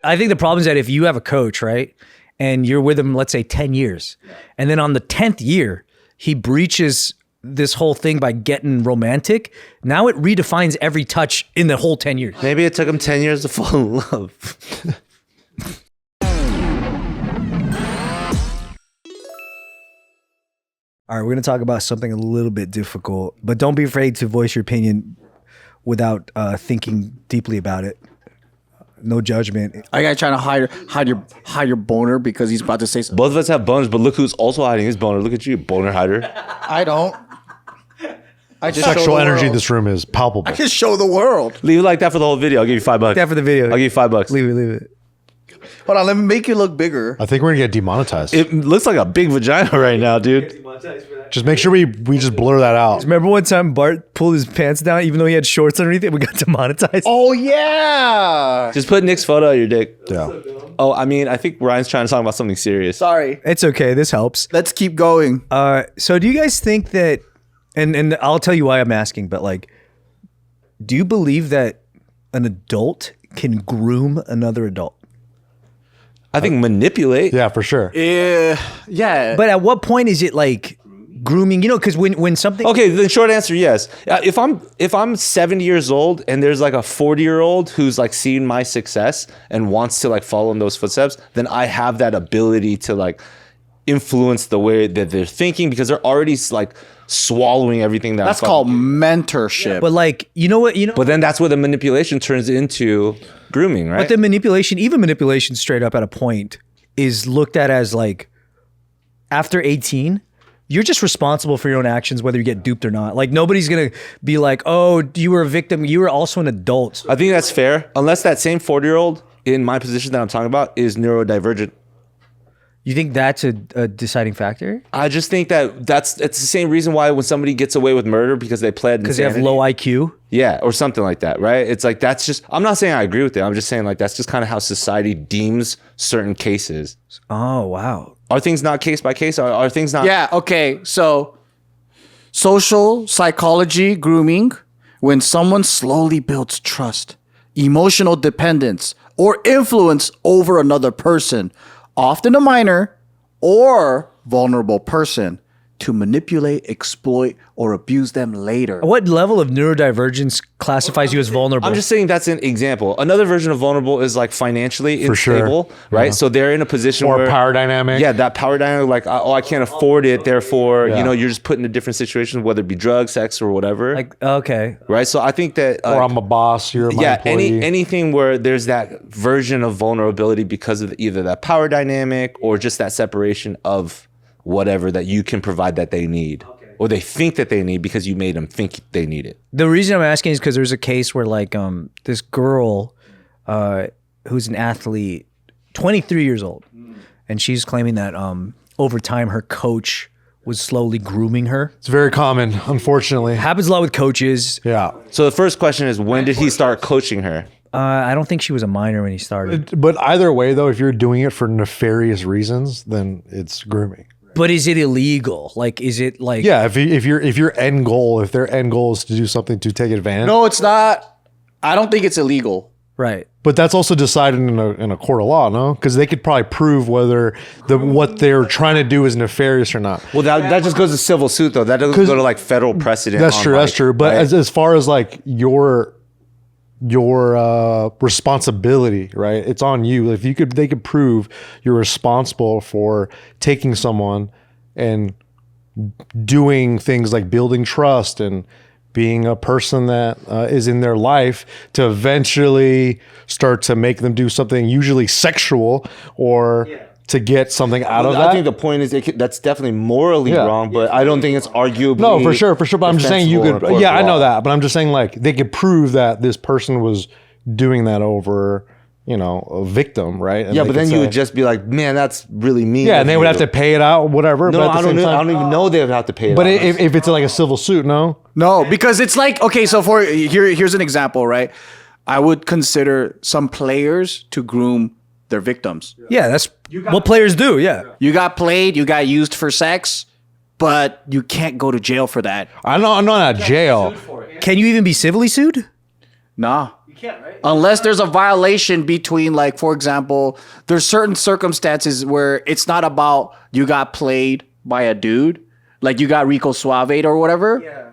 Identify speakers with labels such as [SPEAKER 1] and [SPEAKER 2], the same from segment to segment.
[SPEAKER 1] I think the problem is that if you have a coach, right, and you're with him, let's say 10 years, and then on the 10th year, he breaches this whole thing by getting romantic, now it redefines every touch in the whole 10 years.
[SPEAKER 2] Maybe it took him 10 years to fall in love.
[SPEAKER 1] All right, we're going to talk about something a little bit difficult, but don't be afraid to voice your opinion without thinking deeply about it. No judgment.
[SPEAKER 3] I got trying to hide your boner because he's about to say something.
[SPEAKER 2] Both of us have boners, but look who's also hiding his boner. Look at you, boner hider.
[SPEAKER 3] I don't. I just
[SPEAKER 4] Sexual energy in this room is palpable.
[SPEAKER 3] I just show the world.
[SPEAKER 2] Leave it like that for the whole video. I'll give you $5.
[SPEAKER 1] That for the video.
[SPEAKER 2] I'll give you $5.
[SPEAKER 1] Leave it.
[SPEAKER 3] Hold on, let me make it look bigger.
[SPEAKER 4] I think we're gonna get demonetized.
[SPEAKER 2] It looks like a big vagina right now, dude.
[SPEAKER 4] Just make sure we just blur that out.
[SPEAKER 1] Remember one time Bart pulled his pants down even though he had shorts underneath it? We got demonetized.
[SPEAKER 3] Oh yeah.
[SPEAKER 2] Just put Nick's photo of your dick.
[SPEAKER 4] Yeah.
[SPEAKER 2] Oh, I mean, I think Ryan's trying to talk about something serious.
[SPEAKER 3] Sorry.
[SPEAKER 1] It's okay. This helps.
[SPEAKER 3] Let's keep going.
[SPEAKER 1] So do you guys think that, and I'll tell you why I'm asking, but like, do you believe that an adult can groom another adult?
[SPEAKER 2] I think manipulate.
[SPEAKER 4] Yeah, for sure.
[SPEAKER 3] Yeah.
[SPEAKER 1] But at what point is it like grooming? You know, because when something...
[SPEAKER 2] Okay, the short answer, yes. If I'm 70 years old and there's like a 40-year-old who's like seen my success and wants to like follow in those footsteps, then I have that ability to like influence the way that they're thinking because they're already like swallowing everything
[SPEAKER 3] That's called mentorship.
[SPEAKER 1] But like, you know what?
[SPEAKER 2] But then that's where the manipulation turns into grooming, right?
[SPEAKER 1] But the manipulation, even manipulation straight up at a point, is looked at as like, after 18, you're just responsible for your own actions, whether you get duped or not. Like nobody's gonna be like, oh, you were a victim. You were also an adult.
[SPEAKER 2] I think that's fair, unless that same 40-year-old in my position that I'm talking about is neurodivergent.
[SPEAKER 1] You think that's a deciding factor?
[SPEAKER 2] I just think it's the same reason why when somebody gets away with murder because they pled
[SPEAKER 1] Because they have low IQ?
[SPEAKER 2] Yeah, or something like that, right? It's like that's just, I'm not saying I agree with it. I'm just saying like that's just kind of how society deems certain cases.
[SPEAKER 1] Oh, wow.
[SPEAKER 2] Are things not case by case? Are things not?
[SPEAKER 3] Yeah, okay. So social psychology grooming, when someone slowly builds trust, emotional dependence, or influence over another person, often a minor or vulnerable person, to manipulate, exploit, or abuse them later.
[SPEAKER 1] What level of neurodivergence classifies you as vulnerable?
[SPEAKER 2] I'm just saying that's an example. Another version of vulnerable is like financially
[SPEAKER 4] For sure.
[SPEAKER 2] unstable, right?
[SPEAKER 4] Yeah.
[SPEAKER 2] So they're in a position
[SPEAKER 4] Or
[SPEAKER 2] where
[SPEAKER 4] power dynamic.
[SPEAKER 2] Yeah, that power dynamic, like, oh, I can't afford it. Therefore,
[SPEAKER 4] Yeah.
[SPEAKER 2] you know, you're just put in a different situation, whether it be drugs, sex, or whatever.
[SPEAKER 1] like, okay.
[SPEAKER 2] Right. So I think that,
[SPEAKER 4] Or I'm a boss, you're my employee.
[SPEAKER 2] anything where there's that version of vulnerability because of either that power dynamic or just that separation of whatever that you can provide that they need, or they think that they need because you made them think they need it.
[SPEAKER 1] The reason I'm asking is because there's a case where like this girl who's an athlete, 23 years old, and she's claiming that over time her coach was slowly grooming her.
[SPEAKER 4] It's very common, unfortunately.
[SPEAKER 1] Happens a lot with coaches.
[SPEAKER 4] Yeah.
[SPEAKER 2] So the first question is, when did he start coaching her?
[SPEAKER 1] I don't think she was a minor when he started.
[SPEAKER 4] But either way, though, if you're doing it for nefarious reasons, then it's grooming.
[SPEAKER 1] But is it illegal? Like, is it like...
[SPEAKER 4] Yeah, if your end goal, if their end goal is to do something to take advantage.
[SPEAKER 3] No, it's not. I don't think it's illegal.
[SPEAKER 1] Right.
[SPEAKER 4] But that's also decided in a court of law, no? Because they could probably prove whether what they're trying to do is nefarious or not.
[SPEAKER 2] Well, that just goes to civil suit, though. That doesn't go to like federal precedent.
[SPEAKER 4] That's true.
[SPEAKER 2] like,
[SPEAKER 4] That's true. But
[SPEAKER 2] right?
[SPEAKER 4] as far as like your responsibility, right? It's on you. If they could prove you're responsible for taking someone and doing things like building trust and being a person that is in their life to eventually start to make them do something usually sexual or to get something out of that.
[SPEAKER 2] I think the point is that's definitely morally wrong, but I don't think it's arguably.
[SPEAKER 4] No, for sure. But I'm just saying you could.
[SPEAKER 2] defensible in a court
[SPEAKER 4] Yeah,
[SPEAKER 2] of
[SPEAKER 4] I know
[SPEAKER 2] law.
[SPEAKER 4] that. But I'm just saying like they could prove that this person was doing that over, a victim, right? And
[SPEAKER 2] Yeah,
[SPEAKER 4] they
[SPEAKER 2] but
[SPEAKER 4] could
[SPEAKER 2] then you
[SPEAKER 4] say-
[SPEAKER 2] would just be like, man, that's really mean.
[SPEAKER 4] Yeah,
[SPEAKER 2] of
[SPEAKER 4] and they
[SPEAKER 2] you.
[SPEAKER 4] would have to pay it out, whatever.
[SPEAKER 2] No,
[SPEAKER 4] but at the
[SPEAKER 2] I don't.
[SPEAKER 4] same
[SPEAKER 2] I
[SPEAKER 4] time,
[SPEAKER 2] don't even know they would have to pay it.
[SPEAKER 4] But
[SPEAKER 2] out.
[SPEAKER 4] if it's like a civil suit, no.
[SPEAKER 3] No, because it's like, okay, so here's an example, right? I would consider some players to groom their victims.
[SPEAKER 1] Yeah, that's what players do, yeah.
[SPEAKER 3] You got played, you got used for sex, but you can't go to jail for that.
[SPEAKER 4] I'm not out of jail.
[SPEAKER 1] Can you even be civilly sued?
[SPEAKER 3] Nah. can't, right? Unless there's a violation between, like, for example, there's certain circumstances where it's not about you got played by a dude, like you got Rico Suave or whatever. Yeah.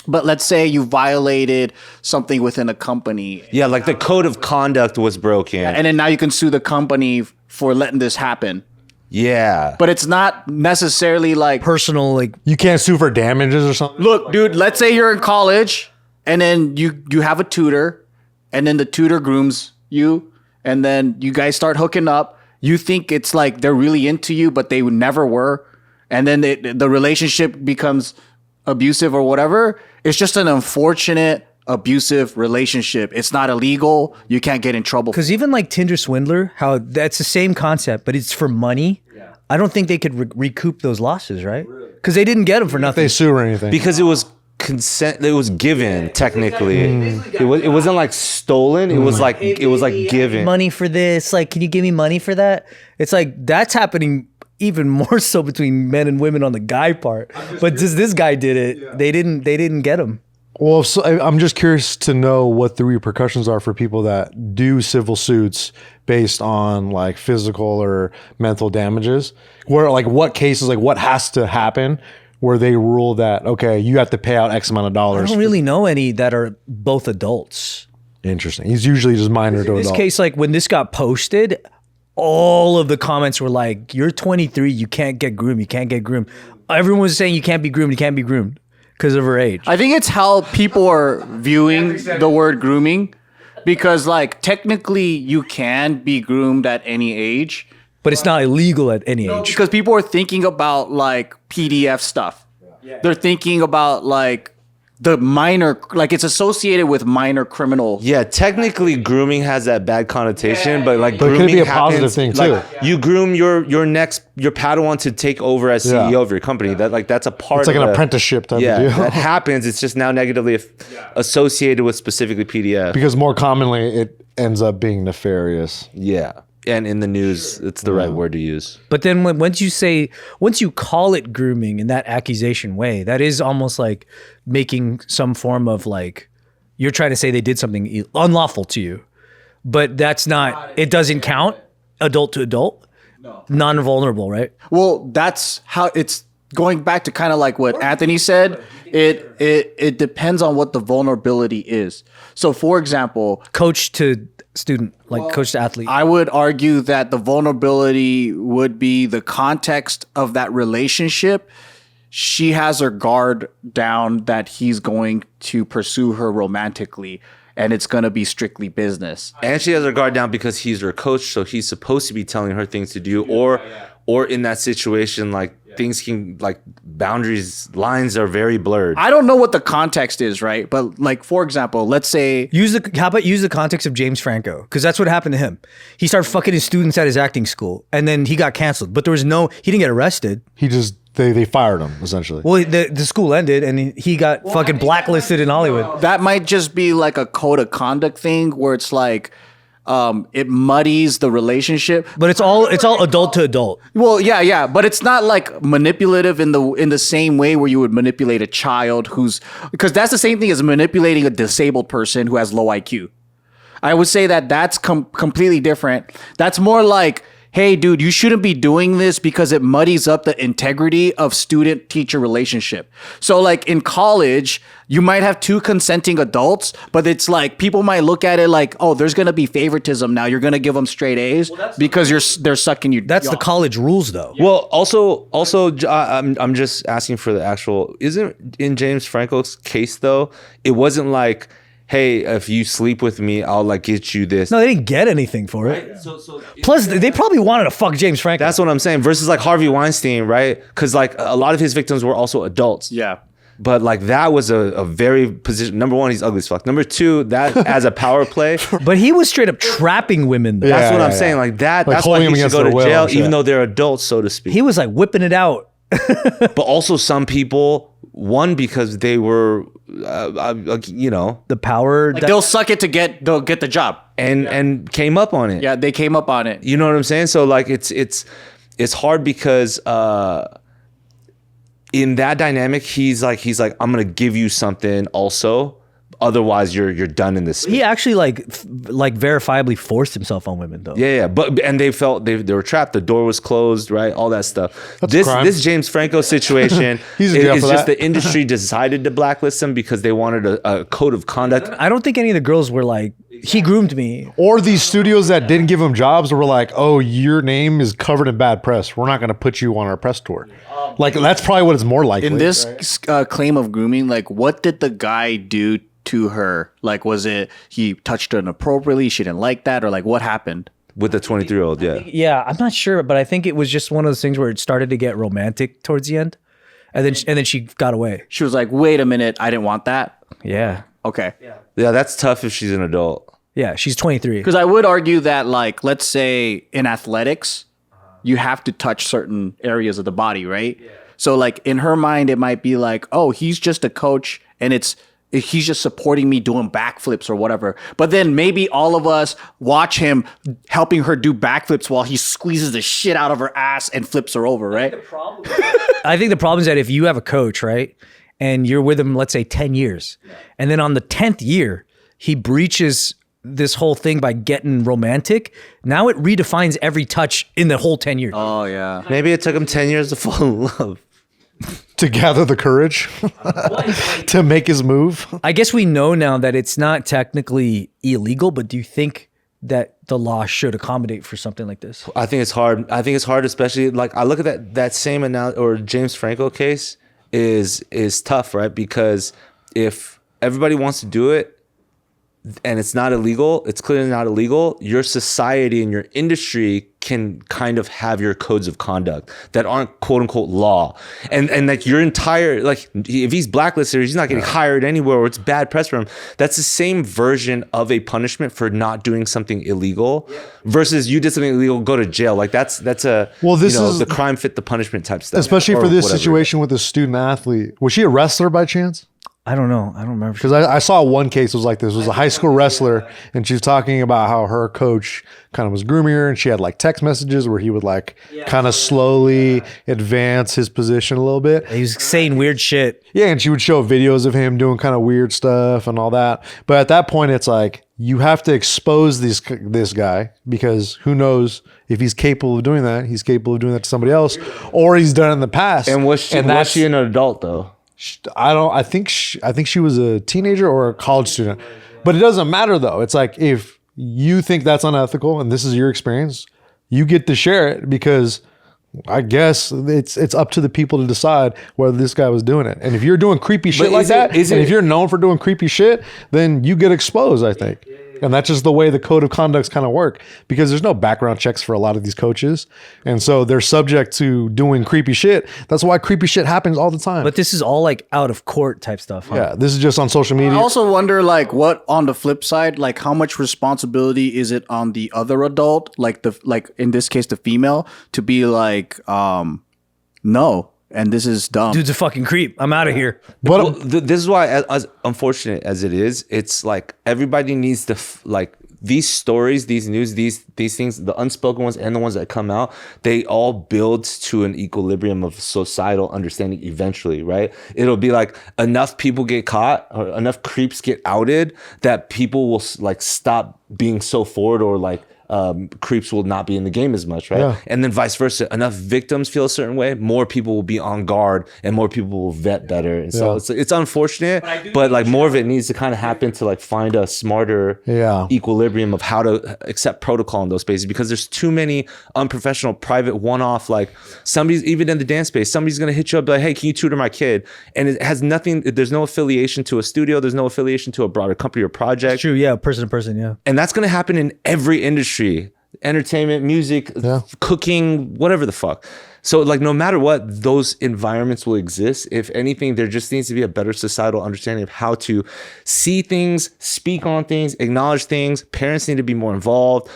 [SPEAKER 3] But let's say you violated something within a company.
[SPEAKER 2] Yeah, like the code of conduct was broken.
[SPEAKER 3] And then now you can sue the company for letting this happen.
[SPEAKER 2] Yeah.
[SPEAKER 3] But it's not necessarily like
[SPEAKER 1] Personal, like
[SPEAKER 4] You can't sue for damages or something.
[SPEAKER 3] look, dude, let's say you're in college and then you have a tutor and then the tutor grooms you and then you guys start hooking up. You think it's like they're really into you, but they never were. And then the relationship becomes abusive or whatever. It's just an unfortunate abusive relationship. It's not illegal. You can't get in trouble.
[SPEAKER 1] because even like Tinder swindler, how that's the same concept, but it's for money. Yeah. I don't think they could recoup those losses, right? Because they didn't get them for nothing.
[SPEAKER 4] They sue or anything.
[SPEAKER 2] Because it was consent, it was given technically. It wasn't like stolen. It was like given.
[SPEAKER 1] Money for this, like, can you give me money for that? It's like that's happening even more so between men and women on the guy part. But just this guy did it. They didn't get him.
[SPEAKER 4] Well, so I'm just curious to know what the repercussions are for people that do civil suits based on like physical or mental damages. Where like what cases, like what has to happen where they rule that, okay, you have to pay out X amount of
[SPEAKER 1] I
[SPEAKER 4] dollars.
[SPEAKER 1] don't really know any that are both adults.
[SPEAKER 4] Interesting. He's usually just minor to
[SPEAKER 1] In this
[SPEAKER 4] adult.
[SPEAKER 1] case, like when this got posted, all of the comments were like, "You're 23, you can't get groomed, you can't get groomed." Everyone was saying you can't be groomed, you can't be groomed because of her age.
[SPEAKER 3] I think it's how people are viewing the word grooming, because like technically you can be groomed at any age,
[SPEAKER 1] But it's not illegal at any age.
[SPEAKER 3] because people are thinking about like PDF stuff. They're thinking about like the minor, like it's associated with minor criminal.
[SPEAKER 2] Yeah, technically grooming has that bad connotation, but like
[SPEAKER 4] But it
[SPEAKER 2] grooming
[SPEAKER 4] could be a positive
[SPEAKER 2] happens,
[SPEAKER 4] thing,
[SPEAKER 2] like,
[SPEAKER 4] too.
[SPEAKER 2] you groom your Padawan to take over as CEO
[SPEAKER 4] Yeah.
[SPEAKER 2] of your company. That's a part
[SPEAKER 4] It's like
[SPEAKER 2] of
[SPEAKER 4] an
[SPEAKER 2] the-
[SPEAKER 4] apprenticeship type
[SPEAKER 2] Yeah,
[SPEAKER 4] of deal.
[SPEAKER 2] that happens. It's just now negatively associated with specifically PDF.
[SPEAKER 4] Because more commonly it ends up being nefarious.
[SPEAKER 2] Yeah. And in the news, it's the right word to use.
[SPEAKER 1] But then once you call it grooming in that accusation way, that is almost like making some form of like, you're trying to say they did something unlawful to you. But that's not, it doesn't count adult to adult, non-vulnerable, right?
[SPEAKER 3] Well, that's how it's going back to kind of like what Anthony said. It depends on what the vulnerability is. So for example,
[SPEAKER 1] Coach to student, like coach to athlete.
[SPEAKER 3] I would argue that the vulnerability would be the context of that relationship. She has her guard down that he's going to pursue her romantically, and it's going to be strictly business.
[SPEAKER 2] And she has her guard down because he's her coach, so he's supposed to be telling her things to do, or in that situation, like things can, like boundaries, lines are very blurred.
[SPEAKER 3] I don't know what the context is, right? But like, for example, let's say
[SPEAKER 1] How about use the context of James Franco? Because that's what happened to him. He started fucking his students at his acting school, and then he got canceled. But he didn't get arrested.
[SPEAKER 4] He just they fired him essentially.
[SPEAKER 1] Well, the school ended, and he got fucking blacklisted in Hollywood.
[SPEAKER 3] that might just be like a code of conduct thing where it's like, it muddies the relationship.
[SPEAKER 1] But it's all adult to adult.
[SPEAKER 3] Well, yeah, but it's not like manipulative in the same way where you would manipulate a child because that's the same thing as manipulating a disabled person who has low IQ. I would say that that's completely different. That's more like, hey, dude, you shouldn't be doing this because it muddies up the integrity of student-teacher relationship. So like in college, you might have two consenting adults, but it's like people might look at it like, oh, there's going to be favoritism now. You're going to give them straight A's because they're sucking you.
[SPEAKER 1] That's the college rules, though.
[SPEAKER 2] Well, also, I'm just asking for the actual. Isn't in James Franco's case though? It wasn't like, hey, if you sleep with me, I'll like get you this.
[SPEAKER 1] No, they didn't get anything for it. Plus, they probably wanted to fuck James Franco.
[SPEAKER 2] That's what I'm saying. Versus like Harvey Weinstein, right? Because like a lot of his victims were also adults.
[SPEAKER 3] Yeah.
[SPEAKER 2] But like that was a very position. Number one, he's ugly as fuck. Number two, that as a power play.
[SPEAKER 1] But he was straight up trapping women.
[SPEAKER 2] That's
[SPEAKER 4] Yeah,
[SPEAKER 2] what I'm
[SPEAKER 4] yeah,
[SPEAKER 2] saying.
[SPEAKER 4] yeah.
[SPEAKER 2] Like that.
[SPEAKER 4] Like
[SPEAKER 2] That's why
[SPEAKER 4] holding
[SPEAKER 2] he
[SPEAKER 4] him
[SPEAKER 2] should
[SPEAKER 4] against
[SPEAKER 2] go to
[SPEAKER 4] their will
[SPEAKER 2] jail,
[SPEAKER 4] and shit.
[SPEAKER 2] even though they're adults, so to speak.
[SPEAKER 1] He was like whipping it out.
[SPEAKER 2] But also some people, one, because they were,
[SPEAKER 1] The power.
[SPEAKER 3] They'll suck it they'll get the job.
[SPEAKER 2] and came up on it.
[SPEAKER 3] Yeah, they came up on it.
[SPEAKER 2] You know what I'm saying? So like it's hard because in that dynamic, he's like I'm gonna give you something also. Otherwise, you're done in this.
[SPEAKER 1] He actually like verifiably forced himself on women though.
[SPEAKER 2] Yeah, but and they felt they were trapped. The door was closed, right? All that stuff.
[SPEAKER 4] That's a crime.
[SPEAKER 2] This James Franco situation
[SPEAKER 4] He's in jail
[SPEAKER 2] is
[SPEAKER 4] for
[SPEAKER 2] just
[SPEAKER 4] that.
[SPEAKER 2] the industry decided to blacklist him because they wanted a code of conduct.
[SPEAKER 1] I don't think any of the girls were like, he groomed me.
[SPEAKER 4] Or these studios that didn't give him jobs were like, oh, your name is covered in bad press. We're not going to put you on our press tour. Like, that's probably what it's more likely.
[SPEAKER 3] In this claim of grooming, like, what did the guy do to her? Like, was it he touched her inappropriately? She didn't like that? Or like, what happened?
[SPEAKER 2] With the 23-year-old, yeah.
[SPEAKER 1] Yeah, I'm not sure, but I think it was just one of those things where it started to get romantic towards the end, and then she got away.
[SPEAKER 3] She was like, wait a minute, I didn't want that.
[SPEAKER 1] Yeah,
[SPEAKER 3] Okay.
[SPEAKER 2] Yeah, that's tough if she's an adult.
[SPEAKER 1] yeah, she's 23.
[SPEAKER 3] Because I would argue that, like, let's say in athletics, you have to touch certain areas of the body, right? Yeah. So, like, in her mind, it might be like, oh, he's just a coach and he's just supporting me doing backflips or whatever. But then maybe all of us watch him helping her do backflips while he squeezes the shit out of her ass and flips her over, right?
[SPEAKER 1] I think the problem is that if you have a coach, right, and you're with him, let's say 10 years, and then on the 10th year, he breaches this whole thing by getting romantic, now it redefines every touch in the whole 10 years.
[SPEAKER 3] Oh, yeah.
[SPEAKER 2] Maybe it took him 10 years to fall in love.
[SPEAKER 4] to gather the courage to make his move.
[SPEAKER 1] I guess we know now that it's not technically illegal, but do you think that the law should accommodate for something like this?
[SPEAKER 2] I think it's hard. I think it's hard, especially like I look at that same or James Franco case is tough, right? Because if everybody wants to do it and it's not illegal, it's clearly not illegal, your society and your industry can kind of have your codes of conduct that aren't quote unquote law. And like your entire, like if he's blacklisted, he's not getting hired anywhere or it's bad press for him. That's the same version of a punishment for not doing something illegal versus you did something illegal, go to jail. Like that's a,
[SPEAKER 4] Well, this is
[SPEAKER 2] the crime fit the punishment type stuff.
[SPEAKER 4] Especially
[SPEAKER 2] or
[SPEAKER 4] for this
[SPEAKER 2] whatever.
[SPEAKER 4] situation with the student athlete. Was she a wrestler by chance?
[SPEAKER 1] I don't know. I don't remember.
[SPEAKER 4] Because I saw one case was like this. It was a high school wrestler, and she was talking about how her coach kind of was grooming her, and she had like text messages where he would like kind of slowly advance his position a little bit.
[SPEAKER 1] He was saying weird shit.
[SPEAKER 4] Yeah, and she would show videos of him doing kind of weird stuff and all that. But at that point, it's like you have to expose this guy because who knows if he's capable of doing that. He's capable of doing that to somebody else, or he's done it in the past.
[SPEAKER 2] And was she an adult though?
[SPEAKER 4] I think she was a teenager or a college student, but it doesn't matter though. It's like if you think that's unethical and this is your experience, you get to share it because I guess it's up to the people to decide whether this guy was doing it. And if you're doing creepy shit like that, and if you're known for doing creepy shit, then you get exposed, I think. And that's just the way the code of conducts kind of work because there's no background checks for a lot of these coaches. And so they're subject to doing creepy shit. That's why creepy shit happens all the time.
[SPEAKER 1] But this is all like out of court type stuff. Huh?
[SPEAKER 4] Yeah, this is just on social media.
[SPEAKER 3] I also wonder, like, what on the flip side, like, how much responsibility is it on the other adult, like in this case, the female, to be like, no, and this is dumb.
[SPEAKER 1] Dude's a fucking creep. I'm out of here.
[SPEAKER 4] But
[SPEAKER 2] Well, this is why, as unfortunate as it is, it's like everybody needs to like these stories, these news, these things, the unspoken ones and the ones that come out. They all build to an equilibrium of societal understanding eventually, right? It'll be like enough people get caught or enough creeps get outed that people will like stop being so forward or like. Creeps will not be in the game as much, right?
[SPEAKER 4] Yeah.
[SPEAKER 2] And then vice versa. Enough victims feel a certain way, more people will be on guard, and more people will vet better. And so it's unfortunate, but like more of it needs to kind of happen to like find a smarter equilibrium of how to accept protocol in those spaces because there's too many unprofessional, private, one-off. Like somebody's even in the dance space, somebody's gonna hit you up like, "Hey, can you tutor my kid?" And it has nothing. There's no affiliation to a studio. There's no affiliation to a broader company or project.
[SPEAKER 1] True. Yeah. Person to person. Yeah.
[SPEAKER 2] And that's going to happen in every industry, entertainment, music, cooking, whatever the fuck. So like, no matter what, those environments will exist. If anything, there just needs to be a better societal understanding of how to see things, speak on things, acknowledge things. Parents need to be more involved.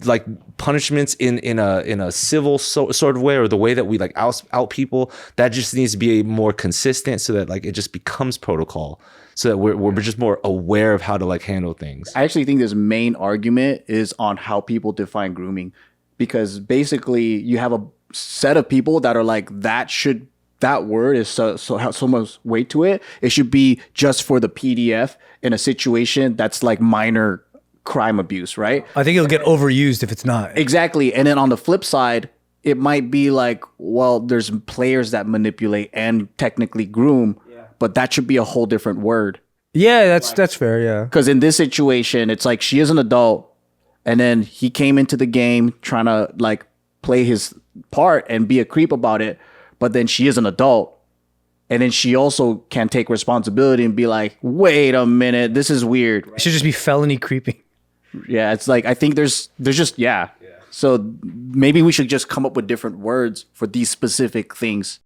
[SPEAKER 2] Like punishments in a civil sort of way, or the way that we like out people, that just needs to be more consistent so that like it just becomes protocol. So that we're just more aware of how to like handle things.
[SPEAKER 3] I actually think this main argument is on how people define grooming, because basically you have a set of people that are like, that should that word is so much weight to it. It should be just for the PDF in a situation that's like minor crime abuse, right?
[SPEAKER 1] I think it'll get overused if it's not.
[SPEAKER 3] Exactly. And then on the flip side, it might be like, well, there's players that manipulate and technically groom, but that should be a whole different word.
[SPEAKER 1] Yeah, that's fair. Yeah.
[SPEAKER 3] Because in this situation, it's like she is an adult, and then he came into the game trying to like play his part and be a creep about it, but then she is an adult, and then she also can take responsibility and be like, wait a minute, this is weird.
[SPEAKER 1] It should just be felony creeping.
[SPEAKER 3] Yeah, it's like I think there's just So maybe we should just come up with different words for these specific things.